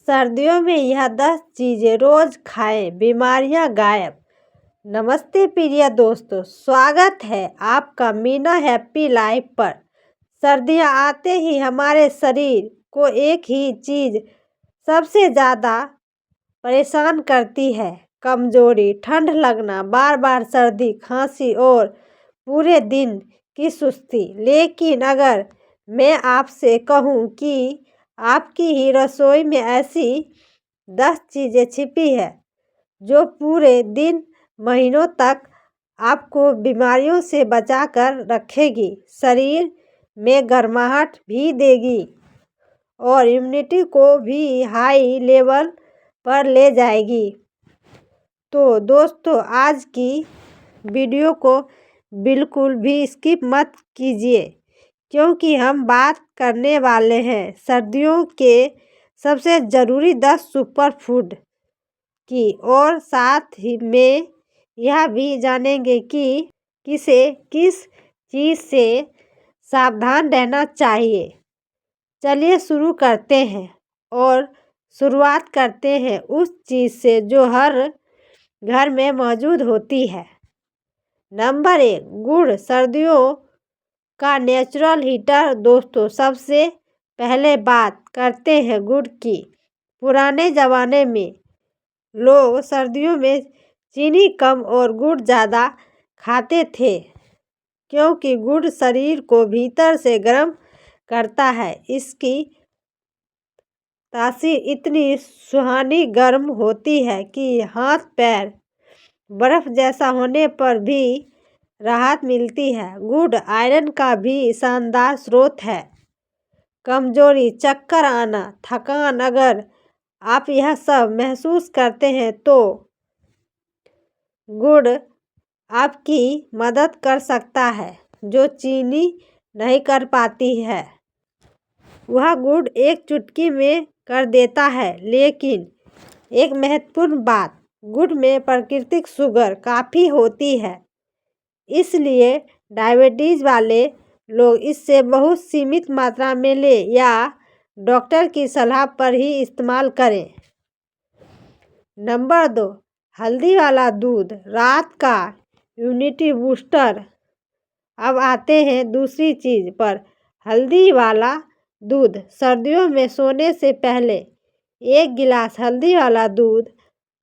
सर्दियों में यह 10 चीजें रोज खाएं, बीमारियां गायब। नमस्ते प्रिय दोस्तों, स्वागत है आपका मीना हैप्पी लाइफ पर। सर्दियां आते ही हमारे शरीर को एक ही चीज सबसे ज़्यादा परेशान करती है, कमजोरी, ठंड लगना, बार बार सर्दी, खांसी और पूरे दिन की सुस्ती। लेकिन अगर मैं आपसे कहूँ कि आपकी ही रसोई में ऐसी 10 चीज़ें छिपी है जो पूरे दिन, महीनों तक आपको बीमारियों से बचा कर रखेगी, शरीर में गर्माहट भी देगी और इम्यूनिटी को भी हाई लेवल पर ले जाएगी, तो दोस्तों आज की वीडियो को बिल्कुल भी स्किप मत कीजिए, क्योंकि हम बात करने वाले हैं सर्दियों के सबसे ज़रूरी 10 सुपर फूड की, और साथ ही में यह भी जानेंगे कि किस चीज़ से सावधान रहना चाहिए। चलिए शुरू करते हैं और शुरुआत करते हैं उस चीज़ से जो हर घर में मौजूद होती है। नंबर 1, गुड़, सर्दियों का नेचुरल हीटर। दोस्तों सबसे पहले बात करते हैं गुड़ की। पुराने ज़माने में लोग सर्दियों में चीनी कम और गुड़ ज़्यादा खाते थे, क्योंकि गुड़ शरीर को भीतर से गर्म करता है। इसकी तासीर इतनी सुहानी गर्म होती है कि हाथ पैर बर्फ जैसा होने पर भी राहत मिलती है। गुड़ आयरन का भी शानदार स्रोत है। कमजोरी, चक्कर आना, थकान, अगर आप यह सब महसूस करते हैं तो गुड़ आपकी मदद कर सकता है, जो चीनी नहीं कर पाती है। वह गुड़ एक चुटकी में कर देता है। लेकिन एक महत्वपूर्ण बात, गुड़ में प्राकृतिक शुगर काफ़ी होती है, इसलिए डायबिटीज़ वाले लोग इससे बहुत सीमित मात्रा में लें या डॉक्टर की सलाह पर ही इस्तेमाल करें। नंबर 2, हल्दी वाला दूध, रात का इम्यूनिटी बूस्टर। अब आते हैं दूसरी चीज़ पर, हल्दी वाला दूध। सर्दियों में सोने से पहले 1 गिलास हल्दी वाला दूध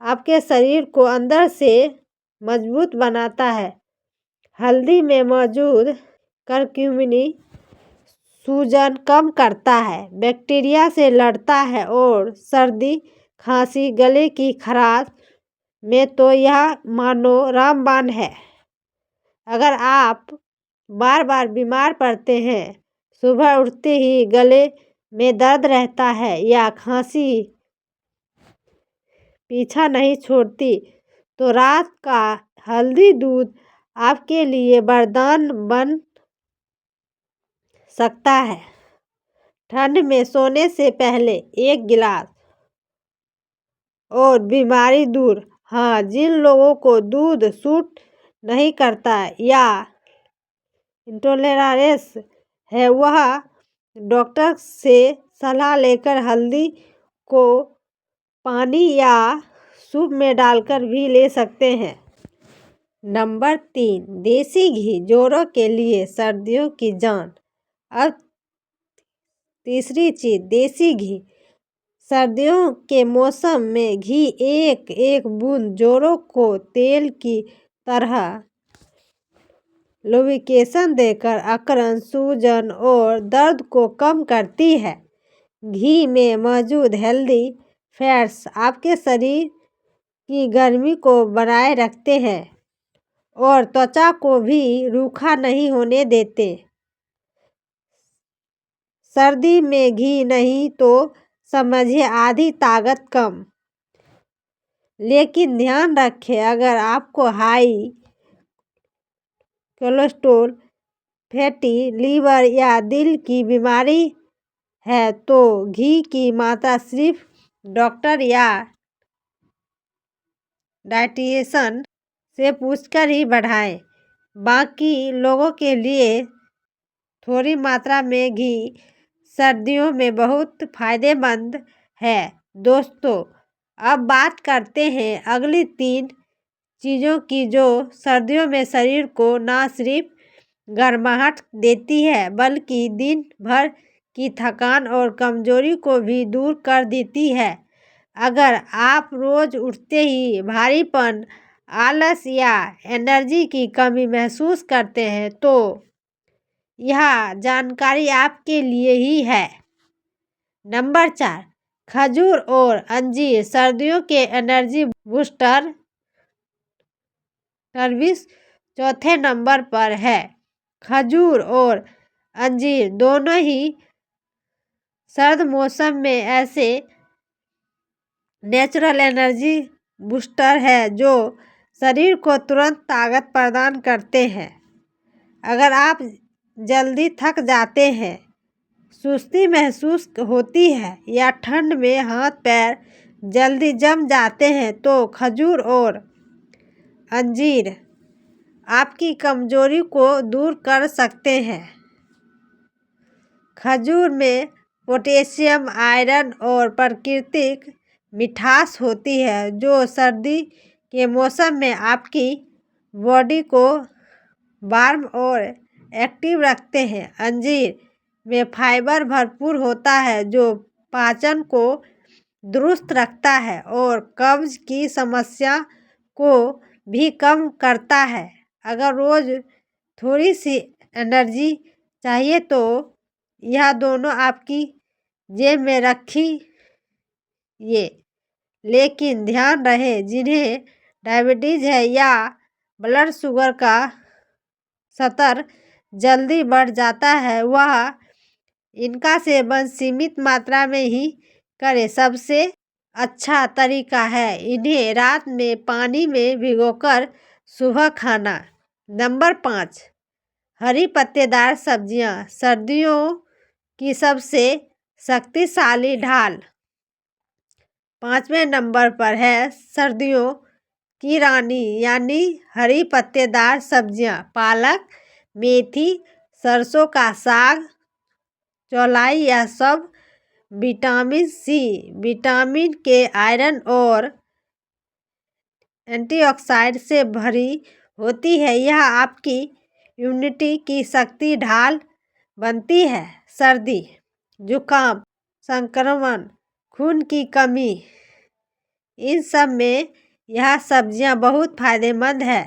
आपके शरीर को अंदर से मजबूत बनाता है। हल्दी में मौजूद करक्यूमिन सूजन कम करता है, बैक्टीरिया से लड़ता है और सर्दी, खांसी, गले की खराश में तो यह मानो रामबाण है। अगर आप बार बार बीमार पड़ते हैं, सुबह उठते ही गले में दर्द रहता है या खांसी पीछा नहीं छोड़ती, तो रात का हल्दी दूध आपके लिए वरदान बन सकता है। ठंड में सोने से पहले 1 गिलास और बीमारी दूर। हाँ, जिन लोगों को दूध सूट नहीं करता या इंटॉलरेंस है, वह डॉक्टर से सलाह लेकर हल्दी को पानी या सूप में डालकर भी ले सकते हैं। नंबर 3, देसी घी, जोड़ों के लिए सर्दियों की जान। अब तीसरी चीज़, देसी घी। सर्दियों के मौसम में घी एक एक बूंद जोड़ों को तेल की तरह लुब्रिकेशन देकर अकड़न, सूजन और दर्द को कम करती है। घी में मौजूद हेल्दी फैट्स आपके शरीर की गर्मी को बनाए रखते हैं और त्वचा को भी रूखा नहीं होने देते। सर्दी में घी नहीं तो समझिए आधी ताकत कम। लेकिन ध्यान रखें, अगर आपको हाई कोलेस्ट्रॉल, फैटी लीवर या दिल की बीमारी है, तो घी की मात्रा सिर्फ डॉक्टर या डाइटिशियन से पूछकर ही बढ़ाएं। बाकी लोगों के लिए थोड़ी मात्रा में घी सर्दियों में बहुत फायदेमंद है। दोस्तों, अब बात करते हैं अगली 3 चीज़ों की जो सर्दियों में शरीर को ना सिर्फ गर्माहट देती है बल्कि दिन भर की थकान और कमजोरी को भी दूर कर देती है। अगर आप रोज उठते ही भारीपन, आलस या एनर्जी की कमी महसूस करते हैं तो यह जानकारी आपके लिए ही है। नंबर 4, खजूर और अंजीर सर्दियों के एनर्जी बूस्टर। सर्विस चौथे नंबर पर है। खजूर और अंजीर दोनों ही सर्द मौसम में ऐसे नेचुरल एनर्जी बूस्टर है जो शरीर को तुरंत ताकत प्रदान करते हैं। अगर आप जल्दी थक जाते हैं, सुस्ती महसूस होती है या ठंड में हाथ पैर जल्दी जम जाते हैं तो खजूर और अंजीर आपकी कमजोरी को दूर कर सकते हैं। खजूर में पोटेशियम, आयरन और प्राकृतिक मिठास होती है जो सर्दी के मौसम में आपकी बॉडी को वार्म और एक्टिव रखते हैं। अंजीर में फाइबर भरपूर होता है जो पाचन को दुरुस्त रखता है और कब्ज की समस्या को भी कम करता है। अगर रोज थोड़ी सी एनर्जी चाहिए तो यह दोनों आपकी जेब में रखिए। लेकिन ध्यान रहे, जिन्हें डायबिटीज है या ब्लड शुगर का स्तर जल्दी बढ़ जाता है वह इनका सेवन सीमित मात्रा में ही करें। सबसे अच्छा तरीका है इन्हें रात में पानी में भिगोकर सुबह खाना। नंबर 5, हरी पत्तेदार सब्जियां सर्दियों की सबसे शक्तिशाली ढाल। 5वें नंबर पर है सर्दियों की रानी यानी हरी पत्तेदार सब्जियां। पालक, मेथी, सरसों का साग, चौलाई यह सब विटामिन सी, विटामिन के, आयरन और एंटीऑक्सीडेंट से भरी होती है। यह आपकी इम्यूनिटी की शक्ति ढाल बनती है। सर्दी, जुकाम, संक्रमण, खून की कमी, इन सब में यह सब्जियां बहुत फायदेमंद है।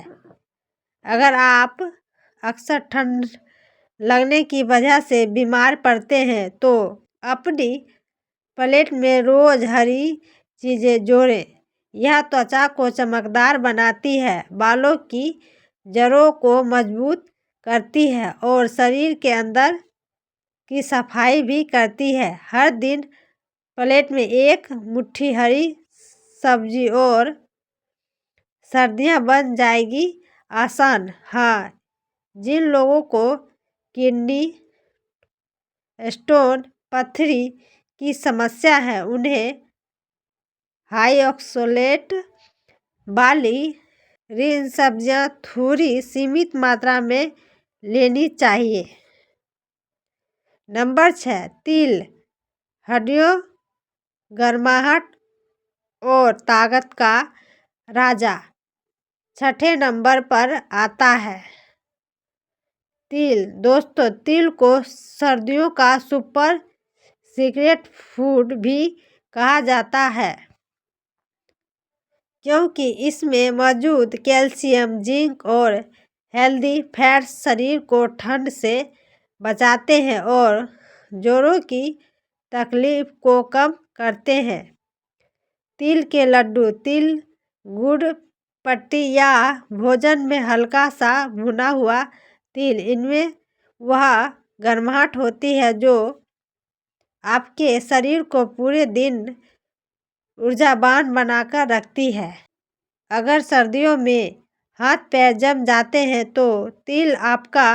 अगर आप अक्सर ठंड लगने की वजह से बीमार पड़ते हैं तो अपनी प्लेट में रोज हरी चीज़ें जोड़ें। यह त्वचा को चमकदार बनाती है, बालों की जड़ों को मजबूत करती है और शरीर के अंदर की सफाई भी करती है। हर दिन प्लेट में एक मुट्ठी हरी सब्जी और सर्दियां बन जाएगी आसान। हाँ, जिन लोगों को किडनी स्टोन, पथरी की समस्या है उन्हें हाई ऑक्सलेट वाली इन सब्जियां थोड़ी सीमित मात्रा में लेनी चाहिए। नंबर 6, तिल हड्डियों, गर्माहट और ताकत का राजा। 6ठे नंबर पर आता है तिल। दोस्तों, तिल को सर्दियों का सुपर सीक्रेट फूड भी कहा जाता है क्योंकि इसमें मौजूद कैल्शियम, जिंक और हेल्दी फैट्स शरीर को ठंड से बचाते हैं और जोड़ों की तकलीफ को कम करते हैं। तिल के लड्डू, तिल गुड़ पट्टी या भोजन में हल्का सा भुना हुआ तिल, इनमें वह गर्माहट होती है जो आपके शरीर को पूरे दिन ऊर्जावान बनाकर रखती है। अगर सर्दियों में हाथ पैर जम जाते हैं तो तिल आपका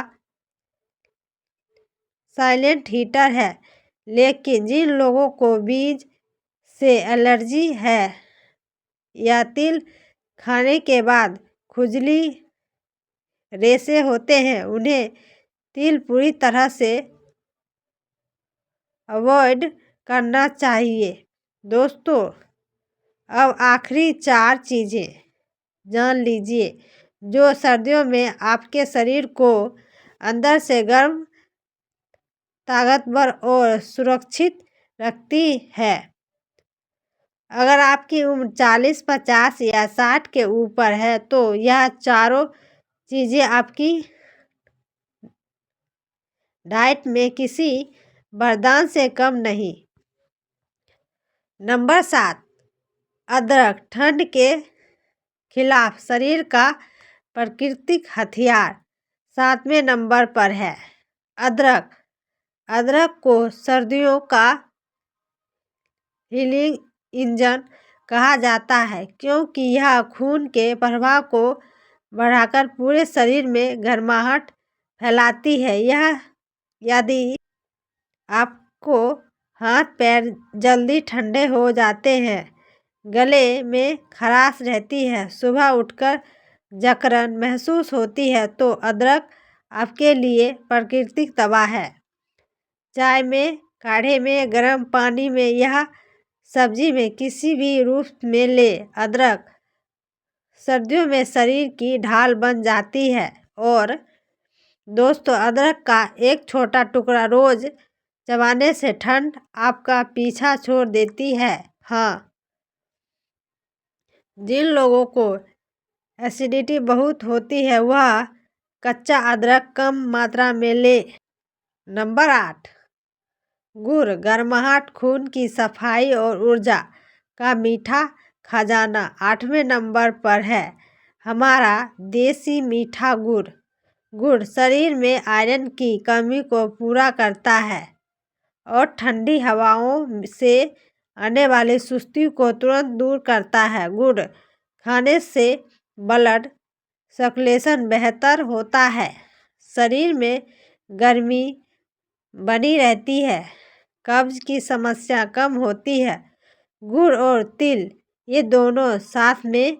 साइलेंट हीटर है। लेकिन जिन लोगों को बीज से एलर्जी है या तिल खाने के बाद खुजली, रेशे होते हैं उन्हें तिल पूरी तरह से अवॉइड करना चाहिए। दोस्तों, अब आखिरी 4 चीज़ें जान लीजिए जो सर्दियों में आपके शरीर को अंदर से गर्म, ताकतवर और सुरक्षित रखती है। अगर आपकी उम्र 40, 50 या 60 के ऊपर है तो यह चारों चीज़ें आपकी डाइट में किसी वरदान से कम नहीं। नंबर 7, अदरक ठंड के खिलाफ शरीर का प्राकृतिक हथियार 7वें नंबर पर है। अदरक अदरक को सर्दियों का हीलिंग इंजन कहा जाता है क्योंकि यह खून के प्रवाह को बढ़ाकर पूरे शरीर में गर्माहट फैलाती है। यह यदि आपको हाथ पैर जल्दी ठंडे हो जाते हैं, गले में खराश रहती है, सुबह उठकर जकड़न महसूस होती है तो अदरक आपके लिए प्राकृतिक दवा है। चाय में, काढ़े में, गर्म पानी में या सब्जी में किसी भी रूप में ले, अदरक सर्दियों में शरीर की ढाल बन जाती है। और दोस्तों, अदरक का एक छोटा टुकड़ा रोज चबाने से ठंड आपका पीछा छोड़ देती है। हाँ, जिन लोगों को एसिडिटी बहुत होती है वह कच्चा अदरक कम मात्रा में ले। नंबर 8, गुड़ गर्माहट, खून की सफाई और ऊर्जा का मीठा खजाना 8वें नंबर पर है। हमारा देसी मीठा गुड़ गुड़ शरीर में आयरन की कमी को पूरा करता है और ठंडी हवाओं से आने वाली सुस्ती को तुरंत दूर करता है। गुड़ खाने से ब्लड सर्कुलेशन बेहतर होता है, शरीर में गर्मी बनी रहती है, कब्ज की समस्या कम होती है। गुड़ और तिल ये दोनों साथ में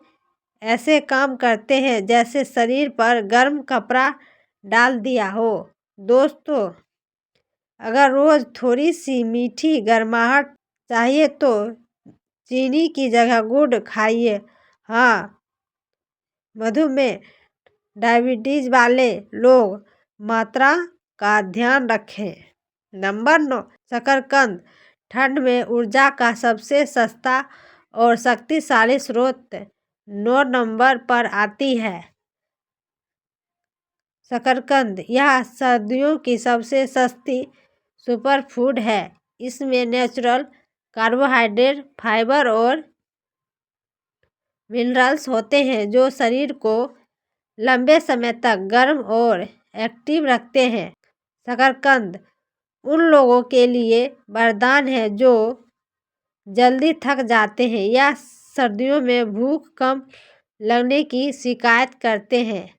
ऐसे काम करते हैं जैसे शरीर पर गर्म कपड़ा डाल दिया हो। दोस्तों, अगर रोज थोड़ी सी मीठी गर्माहट चाहिए तो चीनी की जगह गुड़ खाइए। हाँ, मधुमेह, डायबिटीज वाले लोग मात्रा का ध्यान रखें। नंबर 9, शकरकंद ठंड में ऊर्जा का सबसे सस्ता और शक्तिशाली स्रोत 9 नंबर पर आती है। शकरकंद यह सर्दियों की सबसे सस्ती सुपर फूड है। इसमें नेचुरल कार्बोहाइड्रेट, फाइबर और मिनरल्स होते हैं जो शरीर को लंबे समय तक गर्म और एक्टिव रखते हैं। शकरकंद उन लोगों के लिए वरदान है जो जल्दी थक जाते हैं या सर्दियों में भूख कम लगने की शिकायत करते हैं।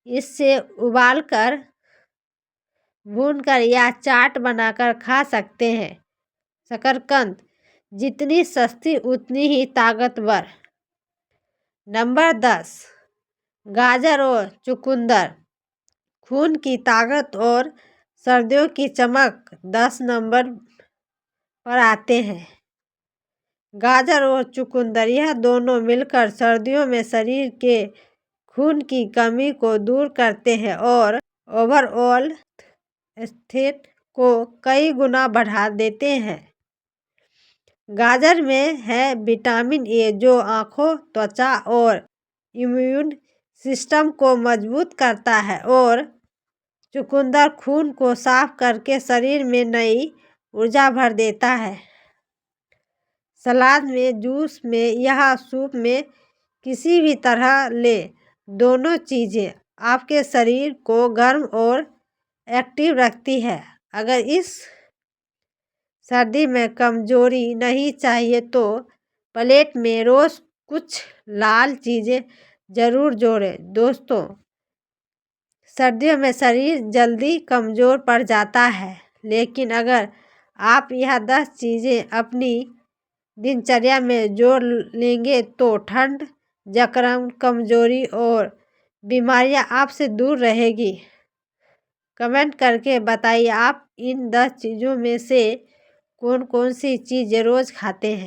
इससे उबालकर, भूनकर या चाट बनाकर खा सकते हैं। शकरकंद जितनी सस्ती उतनी ही ताकतवर। नंबर 10, गाजर और चुकंदर खून की ताकत और सर्दियों की चमक 10 नंबर पर आते हैं। गाजर और चुकंदर यह दोनों मिलकर सर्दियों में शरीर के खून की कमी को दूर करते हैं और ओवरऑल हेल्थ को कई गुना बढ़ा देते हैं। गाजर में है विटामिन ए जो आँखों, त्वचा और इम्यून सिस्टम को मजबूत करता है और चुकंदर खून को साफ करके शरीर में नई ऊर्जा भर देता है। सलाद में, जूस में या सूप में किसी भी तरह ले, दोनों चीज़ें आपके शरीर को गर्म और एक्टिव रखती है। अगर इस सर्दी में कमजोरी नहीं चाहिए तो प्लेट में रोज कुछ लाल चीज़ें ज़रूर जोड़ें। दोस्तों, सर्दियों में शरीर जल्दी कमज़ोर पड़ जाता है, लेकिन अगर आप यह 10 चीज़ें अपनी दिनचर्या में जोड़ लेंगे तो ठंड, जकड़न, कमजोरी और बीमारियां आपसे दूर रहेगी। कमेंट करके बताइए आप इन 10 चीज़ों में से कौन कौन सी चीज़ें रोज़ खाते हैं।